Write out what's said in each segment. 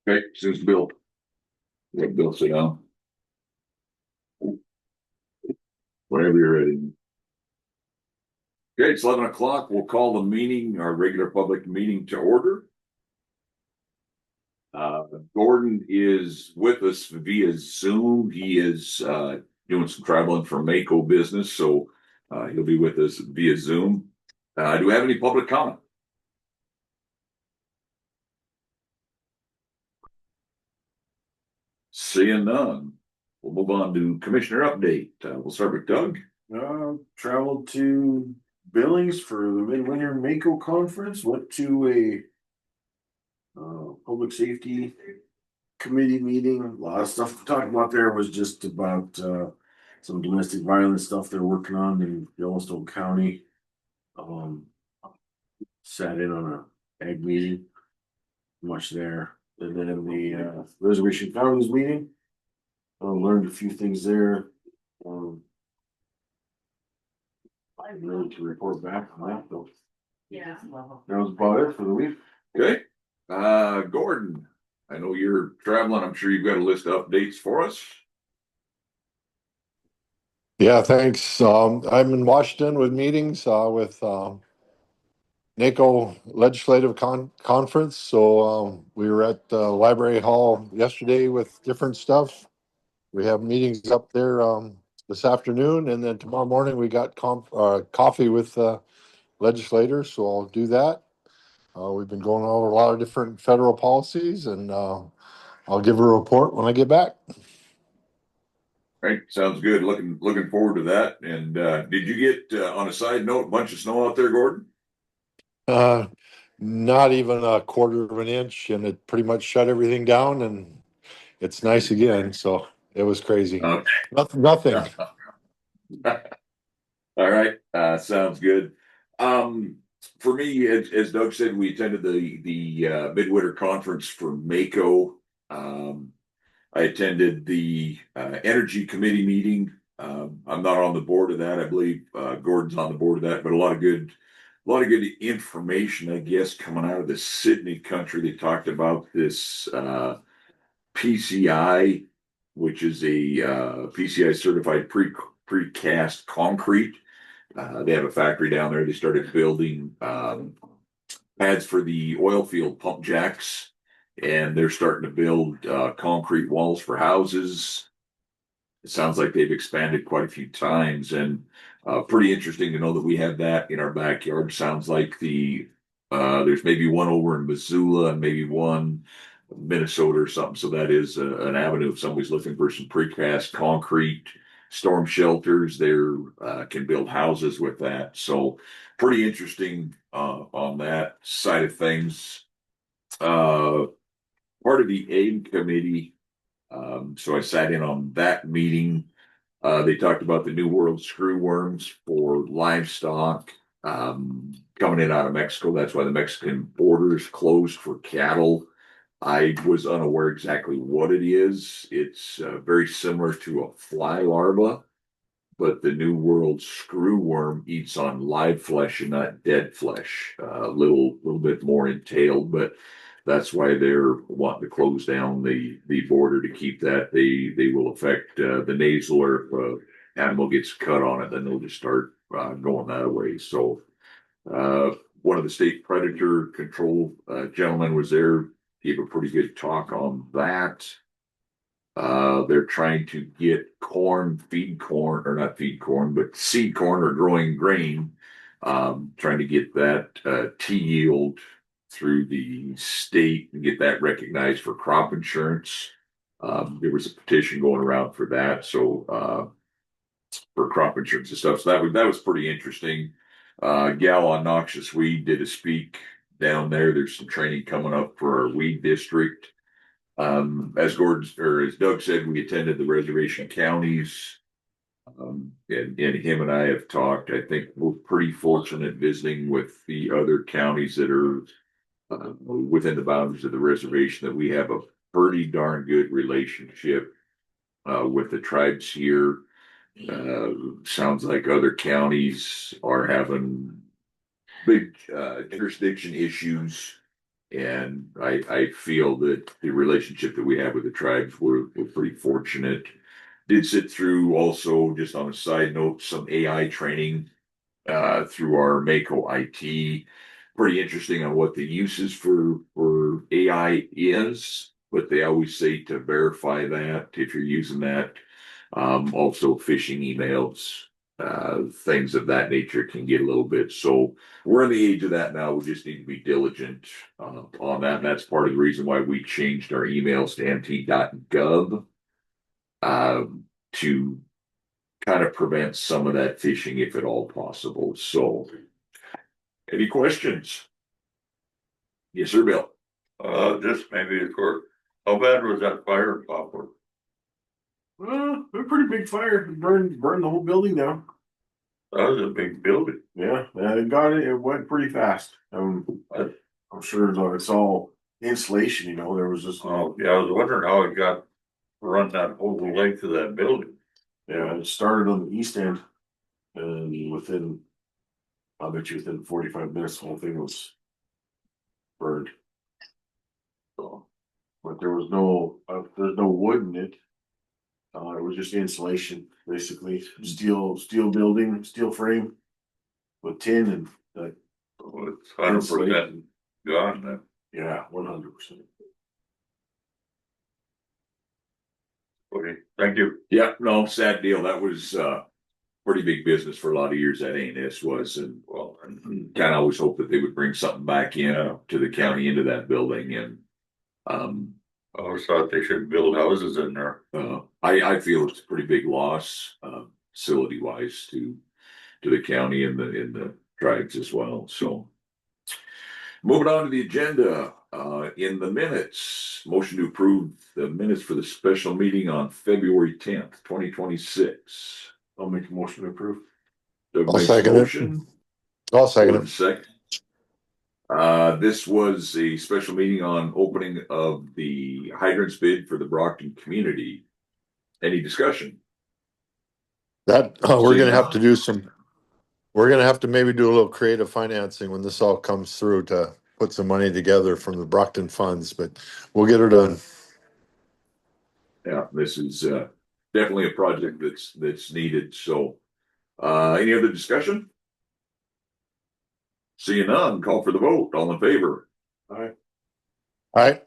Okay, since Bill, let Bill sit down, whenever you're ready. Okay, it's 11 o'clock. We'll call the meeting, our regular public meeting to order. Uh, Gordon is with us via Zoom. He is doing some traveling for Mako business, so he'll be with us via Zoom. Do we have any public comment? Seeing none. We'll move on to commissioner update. We'll start with Doug. Traveled to Billings for the Midwinter Mako Conference, went to a public safety committee meeting. A lot of stuff to talk about there was just about some domestic violence stuff they're working on in Yellowstone County. Um, Sat in on a ag meeting, much there. And then in the Reservation Founders meeting, learned a few things there. I'm ready to report back on that though. Yeah. That was about it for the week. Okay. Gordon, I know you're traveling. I'm sure you've got a list of updates for us. Yeah, thanks. I'm in Washington with meetings with NACO Legislative Conference. So we were at the Library Hall yesterday with different stuff. We have meetings up there this afternoon, and then tomorrow morning we got coffee with legislators. So I'll do that. We've been going over a lot of different federal policies, and I'll give a report when I get back. Right, sounds good. Looking forward to that. And did you get on a side note, a bunch of snow out there, Gordon? Uh, Not even a quarter of an inch, and it pretty much shut everything down, and it's nice again. So it was crazy. Okay. Nothing. All right, sounds good. For me, as Doug said, we attended the midwinter conference for Mako. I attended the energy committee meeting. I'm not on the board of that. I believe Gordon's on the board of that, but a lot of good information, I guess, coming out of the Sydney country. They talked about this PCI, which is a PCI certified precast concrete. They have a factory down there. They started building pads for the oil field pump jacks, and they're starting to build concrete walls for houses. It sounds like they've expanded quite a few times, and pretty interesting to know that we have that in our backyard. Sounds like there's maybe one over in Missoula and maybe one Minnesota or something. So that is an avenue if somebody's looking for some precast concrete storm shelters. There can build houses with that. So pretty interesting on that side of things. Part of the AIM committee. So I sat in on that meeting. They talked about the New World screw worms for livestock coming in out of Mexico. That's why the Mexican border is closed for cattle. I was unaware exactly what it is. It's very similar to a fly larva, but the New World screw worm eats on live flesh and not dead flesh. A little bit more entailed, but that's why they're wanting to close down the border to keep that. They will affect the nasal, or if animal gets cut on it, then they'll just start going that way. So one of the state predator control gentlemen was there, gave a pretty good talk on that. They're trying to get feed corn, or not feed corn, but seed corn or growing grain, trying to get that T yield through the state and get that recognized for crop insurance. There was a petition going around for that. So for crop insurance and stuff. So that was pretty interesting. Gal on noxious weed did a speak down there. There's some training coming up for our weed district. As Doug said, we attended the reservation counties. And him and I have talked. I think we're pretty fortunate visiting with the other counties that are within the boundaries of the reservation, that we have a pretty darn good relationship with the tribes here. Sounds like other counties are having big jurisdiction issues And I feel that the relationship that we have with the tribes, we're pretty fortunate. Did sit through also, just on a side note, some AI training through our Mako IT. Pretty interesting on what the uses for AI is, but they always say to verify that if you're using that. Also phishing emails, things of that nature can get a little bit. So we're in the age of that now. We just need to be diligent on that. And that's part of the reason why we changed our emails to mt.gov to kind of prevent some of that phishing if at all possible. So, any questions? Yes, sir, Bill. Just maybe for, how bad was that fire in Poplar? A pretty big fire, burned the whole building down. That was a big building. Yeah, it went pretty fast. I'm sure it's all insulation, there was just. Oh, yeah, I was wondering how it got run that whole length of that building. Yeah, it started on the east end. And I'll bet you within 45 minutes, the whole thing was burned. So, but there's no wood in it. It was just insulation, basically, steel building, steel frame with tin and So it's 100% gone then. yeah, 100%. Okay, thank you. Yeah, no, sad deal. That was pretty big business for a lot of years. That A&S was, and well, kind of always hoped that they would bring something back in to the county into that building. And I always thought they should build houses in there. I feel it's a pretty big loss, facility wise to the county and the tribes as well. So moving on to the agenda, in the minutes, motion to approve the minutes for the special meeting on February 10th, 2026. I'll make a motion to approve. Doug I'll makes a second it. motion. I'll second Gordon it. second. This was a special meeting on opening of the hydrants bid for the Brockton community. Any discussion? That, we're Seeing gonna have to none. do some, we're gonna have to maybe do a little creative financing when this all comes through to put some money together from the Brockton funds, but we'll get her done. Yeah, this is definitely a project that's needed. So, any other discussion? Seeing none, call for the vote. All in favor? All right. All right,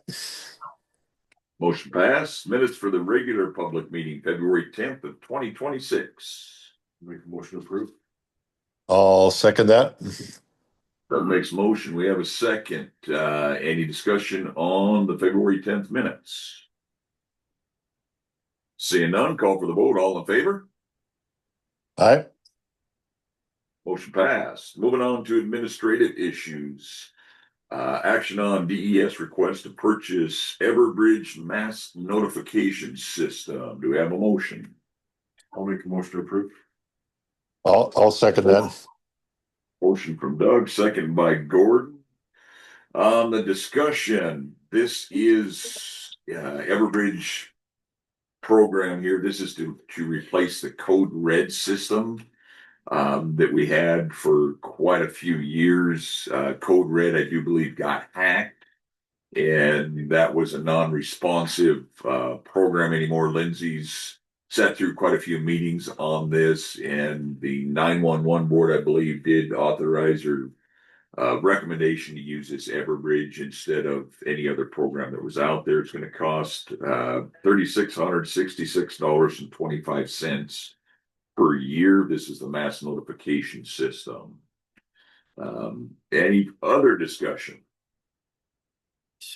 Motion passed. Minutes for the regular public meeting, February 10th of 2026. Make a motion to approve. I'll second that. Doug makes motion. We have a second. Any discussion on the February 10th minutes? Seeing none, call for the vote. All in favor? All right, Motion passed. Moving on to administrative issues. Action on DES request to purchase Everbridge mass notification system. Do we have a motion? I'll make a motion to approve. I'll second that. Motion from Doug, second by Gordon. On the discussion, this is Everbridge program here. This is to replace the Code Red system that we had for quite a few years. Code Red, I do believe, got hacked, and that was a non-responsive program anymore. Lindsay's sat through quite a few meetings on this, and the 911 board, I believe, did authorize or recommendation to use this Everbridge instead of any other program that was out there. It's going to cost $3,666.25 per year. This is the mass notification system. Any other discussion?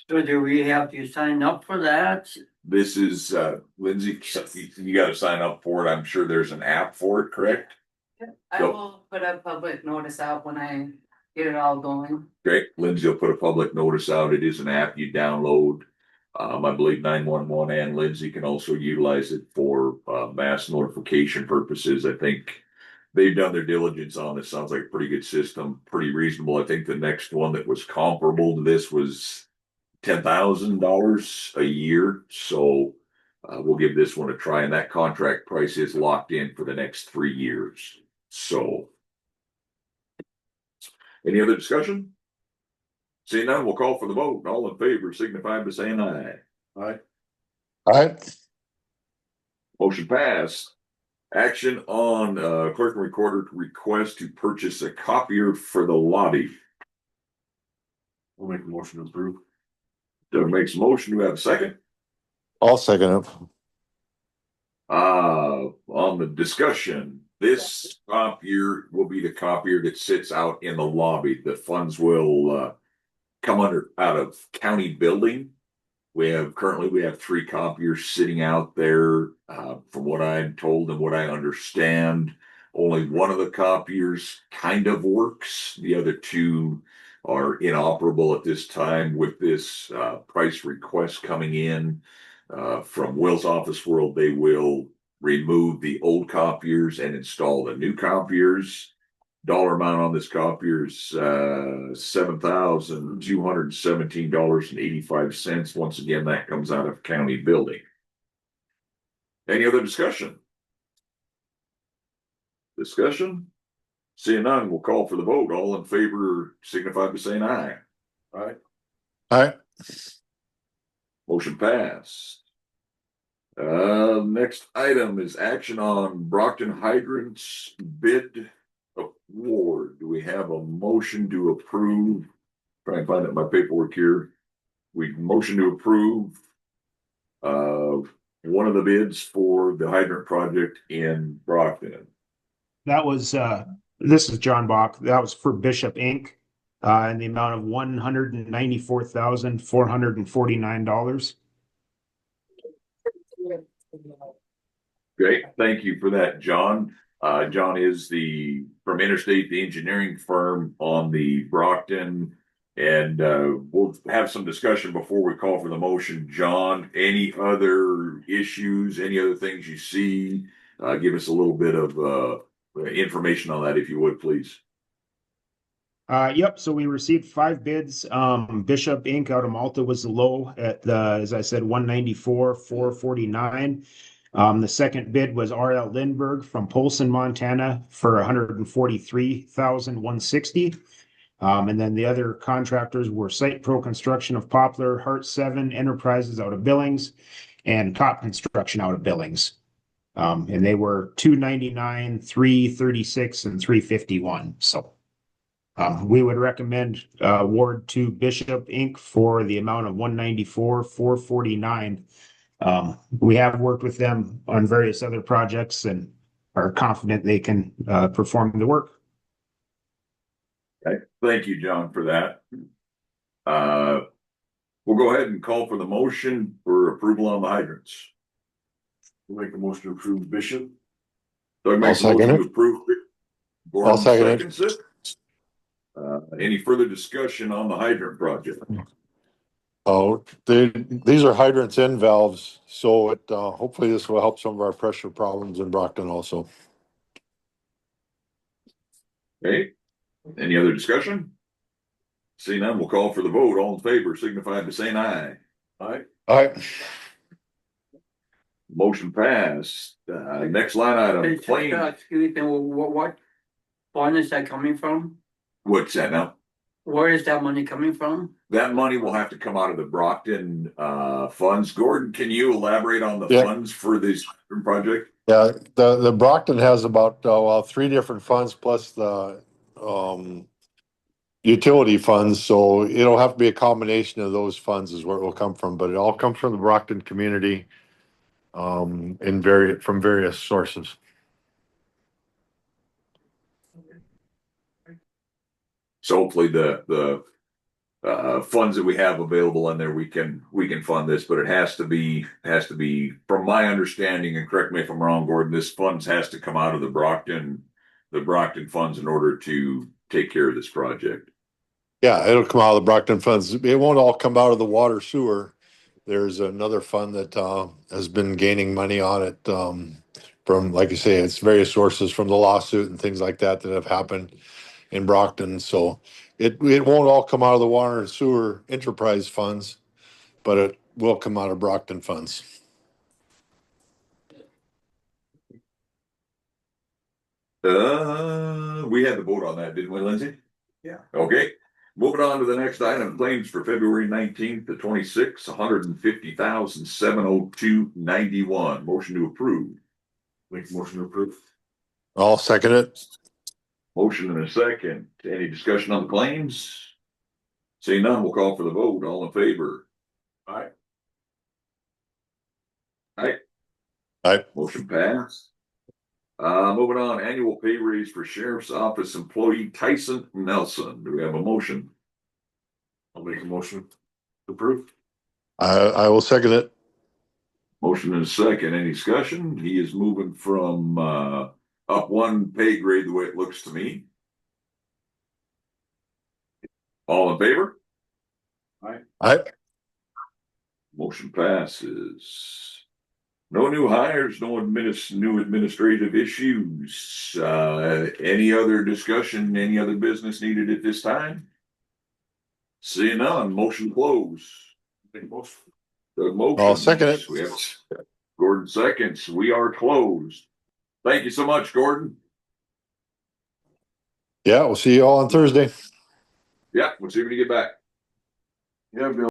So do we have to sign up for that? This is Lindsay, you got to sign up for it. I'm sure there's an app for it, correct? I will put a public notice out when I get it all going. Great. Lindsay will put a public notice out. It is an app you download. I believe 911 and Lindsay can also utilize it for mass notification purposes. I think they've done their diligence on it. Sounds like a pretty good system, pretty reasonable. I think the next one that was comparable to this was $10,000 a year. So we'll give this one a try, and that contract price is locked in for the next 3 years. So, any other discussion? Seeing none, we'll call for the vote. All in favor signify by saying aye. Aye. Alright, Motion passed. Action on clerk and recorder request to purchase a copier for the lobby. I'll make a motion to approve. Doug makes a motion. Do we have a second? I'll second it. On the discussion, this copier will be the copier that sits out in the lobby. The funds will come out of county building. Currently we have 3 copiers sitting out there. From what I'm told and what I understand, only one of the copiers kind of works. The other 2 are inoperable at this time. With this price request coming in from Will's Office World, they will remove the old copiers and install the new copiers. Dollar amount on this copier is $7,217.85. Once again, that comes out of county building. Any other discussion? Discussion? Seeing none, we'll call for the vote. All in favor signify by saying aye. Aye. Alright, Motion passed. Next item is action on Brockton Hydrants bid award. Do we have a motion to approve? Try and find out my paperwork here. We motion to approve one of the bids for the hydrant project in Brockton. That was, this is John Bach. That was for Bishop Inc. In the amount of $194,449. Okay, thank you for that, John. John is from Interstate, the engineering firm on the Brockton. And we'll have some discussion before we call for the motion. John, any other issues, any other things you see? Give us a little bit of information on that, if you would, please. Yep. So we received 5 bids. Bishop Inc. out of Malta was the low at as I said, 194,449. The second bid was R.L. Lindbergh from Polson, Montana for 143,160. And then the other contractors were Site Pro Construction of Poplar, Heart 7 Enterprises out of Billings, and Top Construction out of Billings. And they were 299, 336, and 351. So we would recommend award to Bishop Inc. for the amount of 194,449. We have worked with them on various other projects and are confident they can perform the work. Okay, thank you, John, for that. We'll go ahead and call for the motion for approval on the hydrants. I'll make a motion to approve Bishop. Doug makes a I'll second motion to it. approve. Gordon I'll second it. seconds it. Any further discussion on the hydrant project? oh, these are hydrants and valves, so it, hopefully this will help some of our pressure problems in Brockton also. Okay, any other discussion? Seeing none, we'll call for the vote. All in favor signify by saying aye. Aye. Alright, Motion passed. Next line item, claim. Excuse me, what fund is that coming from? What's that now? Where is that money coming from? That money will have to come out of the Brockton funds. Gordon, can you elaborate on the Yeah. funds for this project? yeah, the Brockton has about, 3 different funds plus the, utility funds, so it'll have to be a combination of those funds is where it will come from, but it all comes from the Brockton community, from various sources. So hopefully the funds that we have available in there, we can fund this, but it has to be, from my understanding, and correct me if I'm wrong, Gordon, this funds has to come out of the Brockton funds in order to take care of this project. Yeah, it'll come out of the Brockton funds. It won't all come out of the water sewer. There's another fund that has been gaining money on it from, like you say, it's various sources from the lawsuit and things like that have happened in Brockton. So it won't all come out of the water and sewer enterprise funds, but it will come out of Brockton funds. We had to vote on that, didn't we, Lindsay? Yeah. Okay. moving on to the next item, claims for February 19th to 26th, $150,702.91. Motion to approve. Make a motion to approve. I'll second it. Motion and a second. Any discussion on the claims? Seeing none, we'll call for the vote. All in favor? Aye. Aye. Aye. Motion passed. Moving on, annual pay raise for Sheriff's Office employee Tyson Nelson. Do we have a motion? I'll make a motion to approve. I will second it. Motion and a second. Any discussion? He is moving from, up one pay grade the way it looks to me. All in favor? Aye. Motion passes. No new hires, no new administrative issues. Any other discussion, any other business needed at this time? Seeing none, motion close. Make a motion. The motion. I'll second it. We have Gordon seconds. We are closed. Thank you so much, Gordon. Yeah, we'll see you all on Thursday. Yeah, we'll see when you get back. Yeah, Bill.